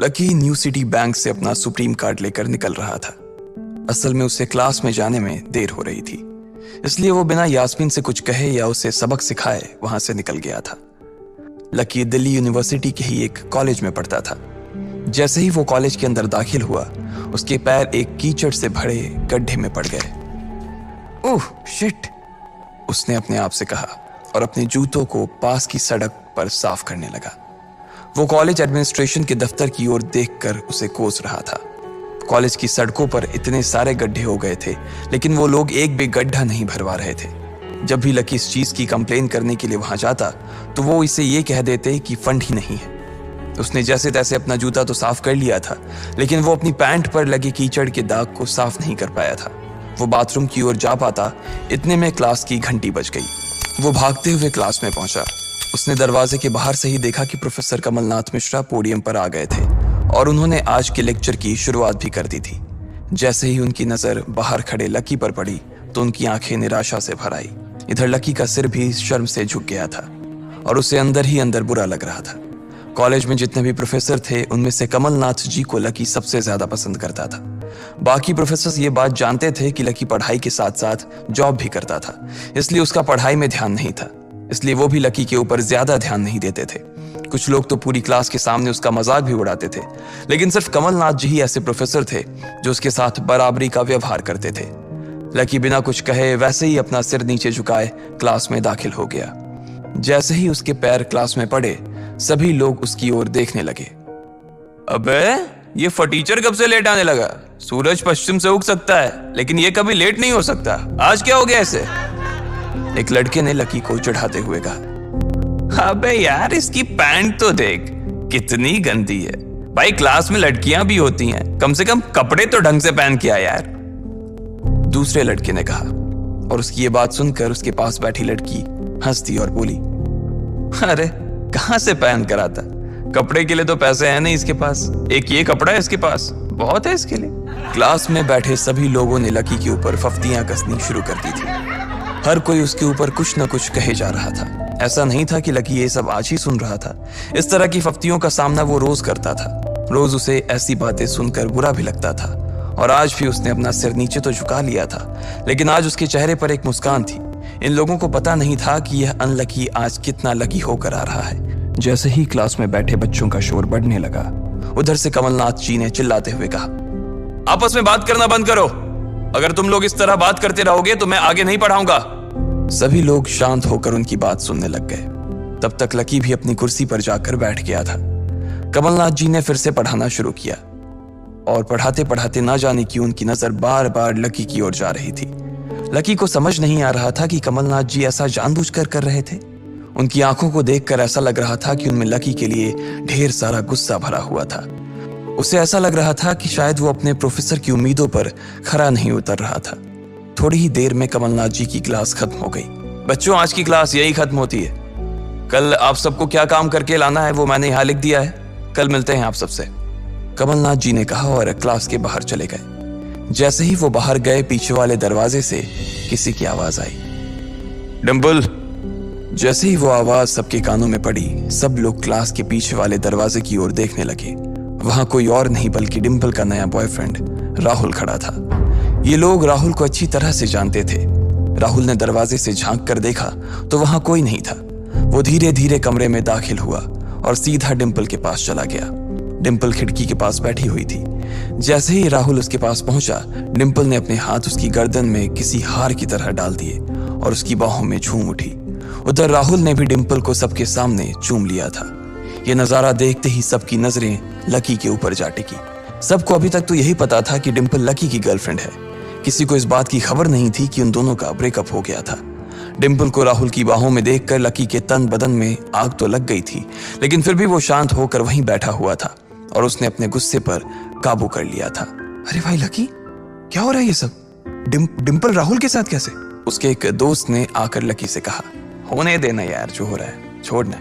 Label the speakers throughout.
Speaker 1: Lucky new city bank से अपना supreme card लेकर निकल रहा था। असल में उसे क्लास में जाने में देर हो रही थी, इसलिए वो बिना यास्मीन से कुछ कहे या उसे सबक सिखाए वहां से निकल गया था। लकी दिल्ली यूनिवर्सिटी के ही एक कॉलेज में पढ़ता था। जैसे ही वो कॉलेज के अंदर दाखिल हुआ, उसके पैर एक कीचड़ से भरे गड्ढे में पड़ गए। ओह शिट, उसने अपने आप से कहा और अपने जूतों को पास की सड़क पर साफ करने लगा। वो कॉलेज एडमिनिस्ट्रेशन के दफ्तर की ओर देखकर उसे कोस रहा था। कॉलेज की सड़कों पर इतने सारे गड्ढे हो गए थे, लेकिन वो लोग एक भी गड्ढा नहीं भरवा रहे थे। जब भी लकी इस चीज की कंप्लेन करने के लिए वहां जाता, तो वो इसे ये कह देते कि फंड ही नहीं है। उसने जैसे तैसे अपना जूता तो साफ कर लिया था, लेकिन वो अपनी पैंट पर लगे कीचड़ के दाग को साफ नहीं कर पाया था। वो बाथरूम की ओर जा पाता, इतने में क्लास की घंटी बज गई। वो भागते हुए क्लास में पहुंचा। उसने दरवाजे के बाहर से ही देखा कि प्रोफेसर कमलनाथ मिश्रा पोडियम पर आ गए थे और उन्होंने आज के लेक्चर की शुरुआत भी कर दी थी। जैसे ही उनकी नजर बाहर खड़े लकी पर पड़ी, तो उनकी आंखें निराशा से भर आई। इधर लकी का सिर भी शर्म से झुक गया था और उसे अंदर ही अंदर बुरा लग रहा था। कॉलेज में जितने भी प्रोफेसर थे, उनमें से कमलनाथ जी को लकी सबसे ज्यादा पसंद करता था। बाकी प्रोफेसर ये बात जानते थे कि लकी पढ़ाई के साथ साथ जॉब भी करता था, इसलिए उसका पढ़ाई में ध्यान नहीं था। इसलिए वो भी लकी के ऊपर ज्यादा ध्यान नहीं देते थे। कुछ लोग तो पूरी क्लास के सामने उसका मजाक भी उड़ाते थे, लेकिन सिर्फ कमलनाथ जी ही ऐसे प्रोफेसर थे जो उसके साथ बराबरी का व्यवहार करते थे। लकी बिना कुछ कहे वैसे ही अपना सिर नीचे झुकाए क्लास में दाखिल हो गया। जैसे ही उसके पैर क्लास में पड़े, सभी लोग उसकी ओर देखने लगे। अबे ये फटीचर कब से लेट आने लगा? सूरज पश्चिम से उग सकता है, लेकिन ये कभी लेट नहीं हो सकता। आज क्या हो गया इसे? एक लड़के ने लकी को चिढ़ाते हुए कहा। अबे यार, इसकी पैंट तो देख, कितनी गंदी है। भाई क्लास में लड़कियां भी होती हैं, कम से कम कपड़े तो ढंग से पहन के आ यार। दूसरे लड़के ने कहा और उसकी ये बात सुनकर उसके पास बैठी लड़की हंस दी और बोली, अरे कहां से पहन कर आता? कपड़े के लिए तो पैसे हैं नहीं इसके पास, एक ये कपड़ा है इसके पास, बहुत है इसके लिए। क्लास में बैठे सभी लोगों ने लकी के ऊपर फफ्तियां कसनी शुरू कर दी थी। हर कोई उसके ऊपर कुछ न कुछ कहे जा रहा था। ऐसा नहीं था कि लकी ये सब आज ही सुन रहा था। इस तरह की फफ्तियों का सामना वो रोज करता था। रोज उसे ऐसी बातें सुनकर बुरा भी लगता था और आज भी उसने अपना सिर नीचे तो झुका लिया था, लेकिन आज उसके चेहरे पर एक मुस्कान थी। इन लोगों को पता नहीं था कि यह अनलकी आज कितना लकी होकर आ रहा है। जैसे ही क्लास में बैठे बच्चों का शोर बढ़ने लगा, उधर से कमलनाथ जी ने चिल्लाते हुए कहा, आपस में बात करना बंद करो। अगर तुम लोग इस तरह बात करते रहोगे तो मैं आगे नहीं पढ़ाऊंगा। सभी लोग शांत होकर उनकी बात सुनने लग गए। तब तक लकी भी अपनी कुर्सी पर जाकर बैठ गया था। कमलनाथ जी ने फिर से पढ़ाना शुरू किया और पढ़ाते पढ़ाते ना जाने क्यों उनकी नजर बार बार लकी की ओर जा रही थी। लकी को समझ नहीं आ रहा था कि कमलनाथ जी ऐसा जानबूझकर कर रहे थे। उनकी आंखों को देखकर ऐसा लग रहा था कि उनमें लकी के लिए ढेर सारा गुस्सा भरा हुआ था। उसे ऐसा लग रहा था कि शायद वो अपने प्रोफेसर की उम्मीदों पर खरा नहीं उतर रहा था। थोड़ी ही देर में कमलनाथ जी की क्लास खत्म हो गई। बच्चों, आज की क्लास यही खत्म होती है। कल आप सबको क्या काम करके लाना है वो मैंने यहाँ लिख दिया है। कल मिलते हैं आप सबसे, कमलनाथ जी ने कहा और क्लास के बाहर चले गए। जैसे ही वो बाहर गए, पीछे वाले दरवाजे से किसी की आवाज आई, डिंपल। जैसे ही वो आवाज सबके कानों में पड़ी, सब लोग क्लास के पीछे वाले दरवाजे की ओर देखने लगे। वहां कोई और नहीं बल्कि डिंपल का नया बॉयफ्रेंड राहुल खड़ा था। ये लोग राहुल को अच्छी तरह से जानते थे। राहुल ने दरवाजे से झांक कर देखा तो वहां कोई नहीं था। वो धीरे धीरे कमरे में दाखिल हुआ और सीधा डिंपल के पास चला गया। डिंपल खिड़की के पास बैठी हुई थी। जैसे ही राहुल उसके पास पहुंचा, डिंपल ने अपने हाथ उसकी गर्दन में किसी हार की तरह डाल दिए और उसकी बाहों में झूम उठी। उधर राहुल ने भी डिंपल को सबके सामने चूम लिया था। ये नजारा देखते ही सबकी नजरें लकी के ऊपर जा टिकी। सबको अभी तक तो यही पता था कि डिंपल लकी की गर्लफ्रेंड है। किसी को इस बात की खबर नहीं थी कि उन दोनों का ब्रेकअप हो गया था। डिंपल को राहुल की बाहों में देखकर लकी के तन बदन में आग तो लग गई थी, लेकिन फिर भी वो शांत होकर वहीं बैठा हुआ था और उसने अपने गुस्से पर काबू कर लिया था। अरे भाई लकी, क्या हो रहा है ये सब? डिंपल राहुल के साथ कैसे? उसके एक दोस्त ने आकर लकी से कहा। होने देना यार, जो हो रहा है छोड़ना,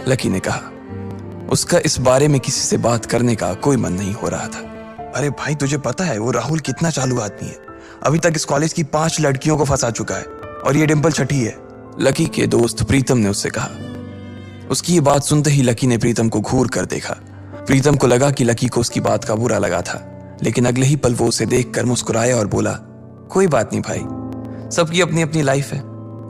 Speaker 1: लकी ने कहा। उसका इस बारे में किसी से बात करने का कोई मन नहीं हो रहा था। अरे भाई, तुझे पता है वो राहुल कितना चालू आदमी है? अभी तक इस कॉलेज की 5 लड़कियों को फंसा चुका है और ये डिंपल छठी है, लकी के दोस्त प्रीतम ने उससे कहा। उसकी ये बात सुनते ही लकी ने प्रीतम को घूर कर देखा। प्रीतम को लगा कि लकी को उसकी बात का बुरा लगा था, लेकिन अगले ही पल वो उसे देखकर मुस्कुराया और बोला, कोई बात नहीं भाई, सबकी अपनी अपनी लाइफ है।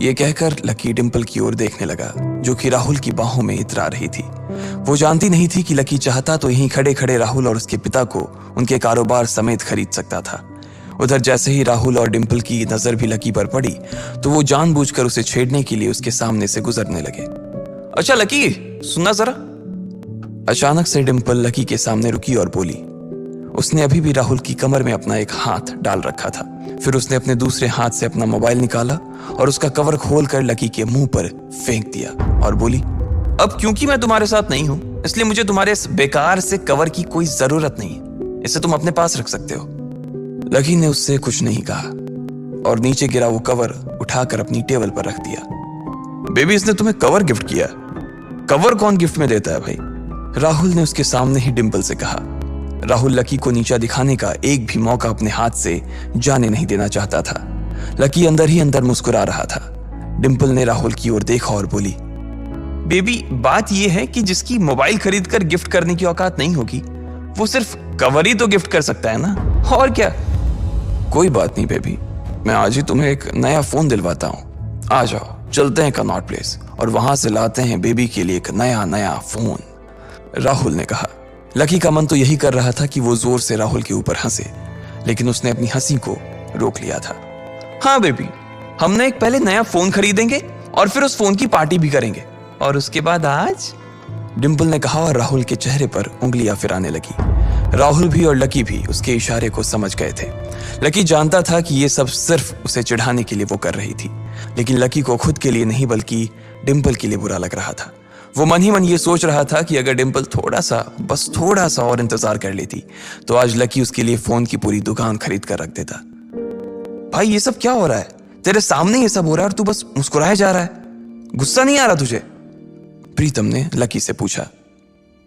Speaker 1: ये कहकर लकी डिंपल की ओर देखने लगा, जो कि राहुल की बाहों में इतरा रही थी। वो जानती नहीं थी कि लकी चाहता तो यहीं खड़े खड़े राहुल और उसके पिता को उनके कारोबार समेत खरीद सकता था। उधर जैसे ही राहुल और डिंपल की नजर भी लकी पर पड़ी तो वो जानबूझकर उसे छेड़ने के लिए उसके सामने से गुजरने लगे। अच्छा लकी, सुनना जरा। अचानक से डिंपल लकी के सामने रुकी और बोली। उसने अभी भी राहुल की कमर में अपना एक हाथ डाल रखा था। फिर उसने अपने दूसरे हाथ से अपना मोबाइल निकाला और उसका कवर खोलकर लकी के मुंह पर फेंक दिया और बोली, अब क्योंकि मैं तुम्हारे साथ नहीं हूं इसलिए मुझे तुम्हारे इस बेकार से कवर की कोई जरूरत नहीं है, इसे तुम अपने पास रख सकते हो। लकी ने उससे कुछ नहीं कहा और नीचे गिरा वो कवर उठाकर अपनी टेबल पर रख दिया। बेबी, इसने तुम्हें कवर गिफ्ट किया? कवर कौन गिफ्ट में देता है भाई? राहुल ने उसके सामने ही डिंपल से कहा। राहुल लकी को नीचा दिखाने का एक भी मौका अपने हाथ से जाने नहीं देना चाहता था। लकी अंदर ही अंदर मुस्कुरा रहा था। डिंपल ने राहुल की ओर देखा और बोली, बेबी, बात यह है कि जिसकी मोबाइल खरीद कर गिफ्ट करने की औकात नहीं होगी वो सिर्फ कवर ही तो गिफ्ट कर सकता है ना, और क्या। कोई बात नहीं बेबी, मैं आज ही तुम्हें एक नया फोन दिलवाता हूँ। आ जाओ, चलते हैं कनॉट प्लेस और वहां से लाते हैं बेबी के लिए एक नया फोन, राहुल ने कहा। लकी का मन तो यही कर रहा था कि वो जोर से राहुल के ऊपर हंसे, लेकिन उसने अपनी हंसी को रोक लिया था। हाँ बेबी, हमने एक पहले नया फोन खरीदेंगे और फिर उस फोन की पार्टी भी करेंगे, और उसके बाद आज, डिंपल ने कहा और राहुल के चेहरे पर उंगलियां फिराने लगी। राहुल भी और लकी भी उसके इशारे को समझ गए थे। लकी जानता था कि ये सब सिर्फ उसे चिढ़ाने के लिए वो कर रही थी, लेकिन लकी को खुद के लिए नहीं बल्कि डिंपल के लिए बुरा लग रहा था। वो मन ही मन ये सोच रहा था कि अगर डिंपल बस थोड़ा सा और इंतजार कर लेती तो आज लकी उसके लिए फोन की पूरी दुकान खरीद कर रख देता। भाई, ये सब क्या हो रहा है? तेरे सामने ये सब हो रहा है और तू बस मुस्कुराया जा रहा है। गुस्सा नहीं आ रहा तुझे? प्रीतम ने लकी से पूछा।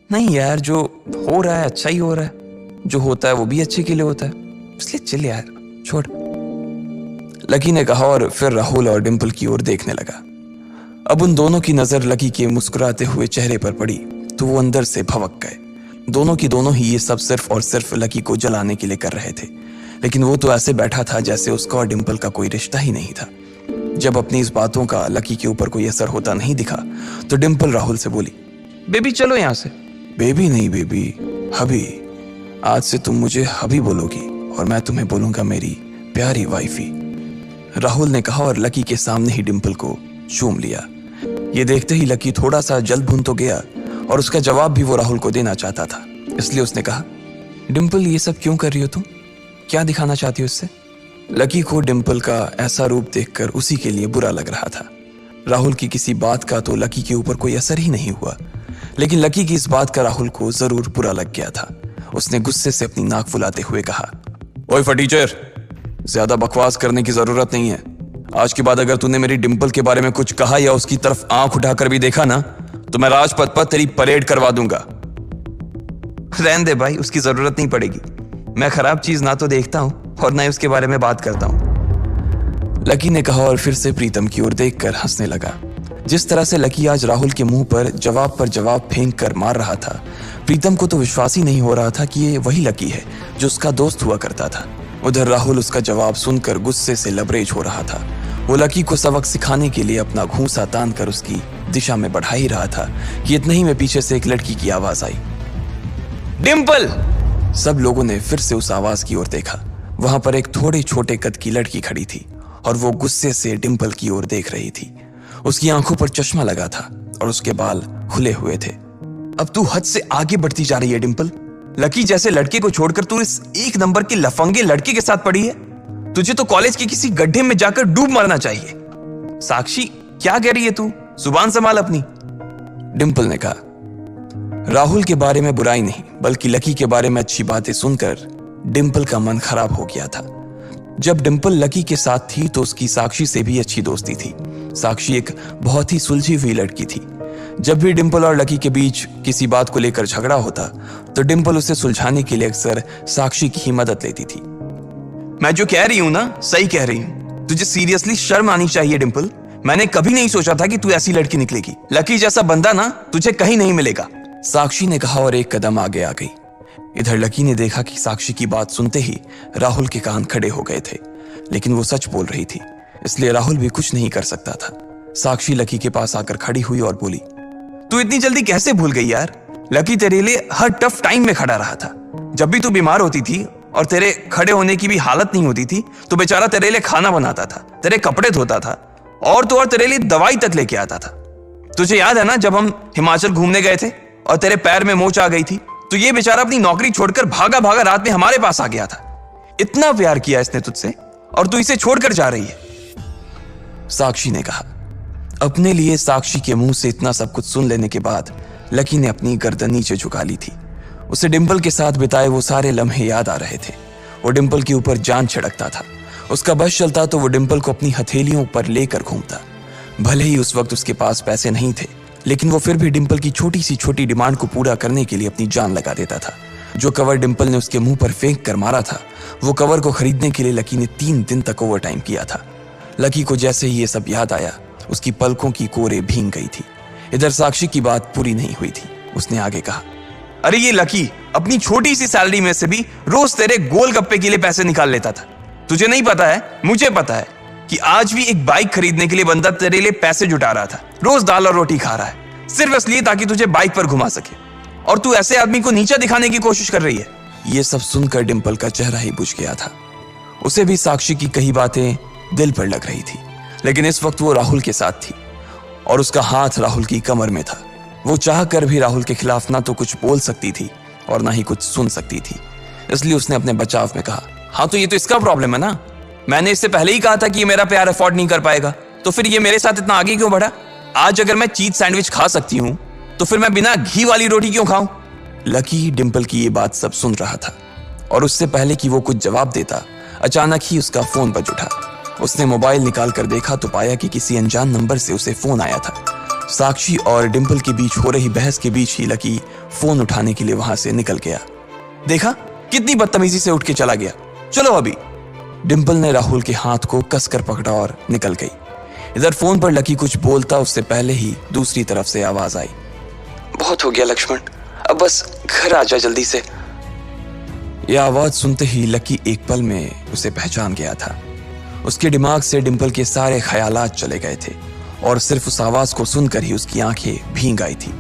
Speaker 1: नहीं यार, जो हो रहा है अच्छा ही हो रहा है, जो होता है वो भी अच्छे के लिए होता है, इसलिए चिल यार, छोड़, लकी ने कहा और फिर राहुल और डिंपल की ओर देखने लगा। अब उन दोनों की नजर लकी के मुस्कुराते हुए चेहरे पर पड़ी तो वो अंदर से भवक गए। दोनों की दोनों ही ये सब सिर्फ और सिर्फ लकी को जलाने के लिए कर रहे थे, लेकिन वो तो ऐसे बैठा था जैसे उसका और डिंपल का कोई रिश्ता ही नहीं था। जब अपनी इस बातों का लकी के ऊपर कोई असर होता नहीं दिखा तो डिंपल राहुल से बोली, बेबी चलो यहां से। बेबी नहीं बेबी, हबी। आज से तुम मुझे हबी बोलोगी और मैं तुम्हें बोलूंगा मेरी प्यारी वाइफी, राहुल ने कहा और लकी के सामने ही डिंपल को चूम लिया। ये देखते ही लकी थोड़ा सा जल्द भुन तो गया और उसका जवाब भी वो राहुल को देना चाहता था, इसलिए उसने कहा, डिंपल ये सब क्यों कर रही हो तुम? क्या दिखाना चाहती हो इससे? लकी को डिंपल का ऐसा रूप देखकर उसी के लिए बुरा लग रहा था। राहुल की किसी बात का तो लकी के ऊपर कोई असर ही नहीं हुआ, लेकिन लकी की इस बात का राहुल को जरूर बुरा लग गया था। उसने गुस्से से अपनी नाक फुलाते हुए कहा, ओए फटीचर, ज्यादा बकवास करने की जरूरत नहीं है। आज के बाद अगर तूने मेरी डिंपल के बारे में कुछ कहा या उसकी तरफ आंख उठाकर भी देखा ना तो मैं राजपथ पर तेरी परेड करवा दूंगा। रहने दे भाई, उसकी जरूरत नहीं पड़ेगी। मैं खराब चीज ना तो देखता हूं और ना ही उसके बारे में बात करता हूं, लकी ने कहा और फिर से प्रीतम की ओर देखकर हंसने लगा। जिस तरह से लकी आज राहुल के मुंह पर जवाब फेंक कर मार रहा था, प्रीतम को तो विश्वास ही नहीं हो रहा था कि ये वही लकी है जो उसका दोस्त हुआ करता था। उधर राहुल उसका जवाब सुनकर गुस्से से लबरेज हो रहा था। वो लकी को सबक सिखाने के लिए अपना घूंसा तान कर उसकी दिशा में बढ़ा ही रहा था कि इतना ही में पीछे से एक लड़की की आवाज आई, डिंपल। सब लोगों ने फिर से उस आवाज की ओर देखा। वहां पर एक थोड़े छोटे कद की लड़की खड़ी थी और वो गुस्से से डिंपल की ओर देख रही थी। उसकी आंखों पर चश्मा लगा था और उसके बाल खुले हुए थे। अब तू हद से आगे बढ़ती जा रही है डिंपल। लकी जैसे लड़के को छोड़कर तू इस एक नंबर के लफंगे लड़के के साथ पड़ी है। तुझे तो कॉलेज के किसी गड्ढे में जाकर डूब मरना चाहिए। साक्षी, क्या कह रही है तू? जुबान संभाल अपनी, डिंपल ने कहा। राहुल के बारे में बुराई नहीं बल्कि लकी के बारे में अच्छी बातें सुनकर डिंपल का मन खराब हो गया था। जब डिंपल लकी के साथ थी तो उसकी साक्षी से भी अच्छी दोस्ती थी। साक्षी एक बहुत ही सुलझी हुई लड़की थी। जब भी डिंपल और लकी के बीच किसी बात को लेकर झगड़ा होता तो डिंपल उसे सुलझाने के लिए अक्सर साक्षी की ही मदद लेती थी। मैं जो कह रही हूं ना सही कह रही हूं। तुझे सीरियसली शर्म आनी चाहिए डिंपल। मैंने कभी नहीं सोचा था कि तू ऐसी लड़की निकलेगी। लकी जैसा बंदा ना तुझे कहीं नहीं मिलेगा। साक्षी ने कहा और एक कदम आगे आ गई। इधर लकी ने देखा कि साक्षी की बात सुनते ही राहुल के कान खड़े हो गए थे, लेकिन वो सच बोल रही थी, इसलिए राहुल भी कुछ नहीं कर सकता था। साक्षी लकी के पास आकर खड़ी हुई और बोली, तू इतनी जल्दी कैसे भूल गई यार? लकी तेरे लिए हर टफ टाइम में खड़ा रहा था। जब भी तू बीमार होती थी और तेरे खड़े होने की भी हालत नहीं होती थी तो बेचारा तेरे लिए खाना बनाता था, तेरे कपड़े धोता था और तो और तेरे लिए दवाई तक लेके आता था। तुझे याद है ना जब हम हिमाचल घूमने गए थे और तेरे पैर में मोच आ गई थी तो ये बेचारा अपनी नौकरी छोड़कर भागा भागा रात में हमारे पास आ गया था। इतना प्यार किया इसने तुझसे और तू इसे छोड़कर जा रही है, साक्षी ने कहा। अपने लिए साक्षी के मुंह से इतना सब कुछ सुन लेने के बाद लकी ने अपनी गर्दन नीचे झुका ली थी। उसे डिंपल के साथ बिताए वो सारे लम्हे याद आ रहे थे। वो डिंपल के ऊपर जान छिड़कता था। उसका बस चलता तो वो डिंपल को अपनी हथेलियों पर लेकर घूमता। भले ही उस वक्त उसके पास पैसे नहीं थे, लेकिन वो फिर भी डिंपल की छोटी सी छोटी डिमांड को पूरा करने के लिए अपनी जान लगा देता था। जो कवर डिंपल ने उसके मुंह पर फेंक कर मारा था, वो कवर को खरीदने के लिए लकी ने 3 दिन तक ओवर टाइम किया था। लकी को जैसे ही ये सब याद आया, उसकी पलकों की कोरे भींग गई थी। इधर साक्षी की बात पूरी नहीं हुई थी। उसने आगे कहा, अरे ये लकी अपनी छोटी सी सैलरी में से भी रोज तेरे गोलगप्पे के लिए पैसे निकाल लेता था। तुझे नहीं पता है, मुझे पता है कि आज भी एक बाइक खरीदने के लिए बंदा तेरे लिए पैसे जुटा रहा था। रोज दाल और रोटी खा रहा है सिर्फ इसलिए ताकि तुझे बाइक पर घुमा सके, और तू ऐसे आदमी को नीचा दिखाने की कोशिश कर रही है। ये सब सुनकर डिंपल का चेहरा ही बुझ गया था। उसे भी साक्षी की कही बातें दिल पर लग रही थी, लेकिन इस वक्त वो राहुल के साथ थी और उसका हाथ राहुल की कमर में था। वो चाह कर भी राहुल के खिलाफ ना तो कुछ बोल सकती थी और ना ही कुछ सुन सकती थी, इसलिए उसने अपने बचाव में कहा, हाँ तो ये तो इसका प्रॉब्लम है ना। मैंने इससे पहले ही कहा था कि ये मेरा प्यार अफोर्ड नहीं कर पाएगा, तो फिर ये मेरे साथ इतना आगे क्यों बढ़ा? आज अगर मैं चीज सैंडविच खा सकती हूँ तो फिर मैं बिना घी वाली रोटी क्यों खाऊं? लकी डिंपल की ये बात सब सुन रहा था और उससे पहले कि वो कुछ जवाब देता, अचानक ही उसका फोन बज उठा। उसने मोबाइल निकाल कर देखा तो पाया कि किसी अनजान नंबर से उसे फोन आया था। साक्षी और डिंपल के बीच हो रही बहस के बीच ही लकी फोन उठाने के लिए वहां से निकल गया। देखा कितनी बदतमीजी से उठ के चला गया, चलो अभी। डिंपल ने राहुल के हाथ को कसकर पकड़ा और निकल गई। इधर फोन पर लकी कुछ बोलता उससे पहले ही दूसरी तरफ से आवाज आई, बहुत हो गया लक्ष्मण, अब बस घर आ जा जल्दी से। यह आवाज सुनते ही लकी एक पल में उसे पहचान गया था। उसके दिमाग से डिंपल के सारे ख्यालात चले गए थे और सिर्फ उस आवाज को सुनकर ही उसकी आंखें भीग आई थी।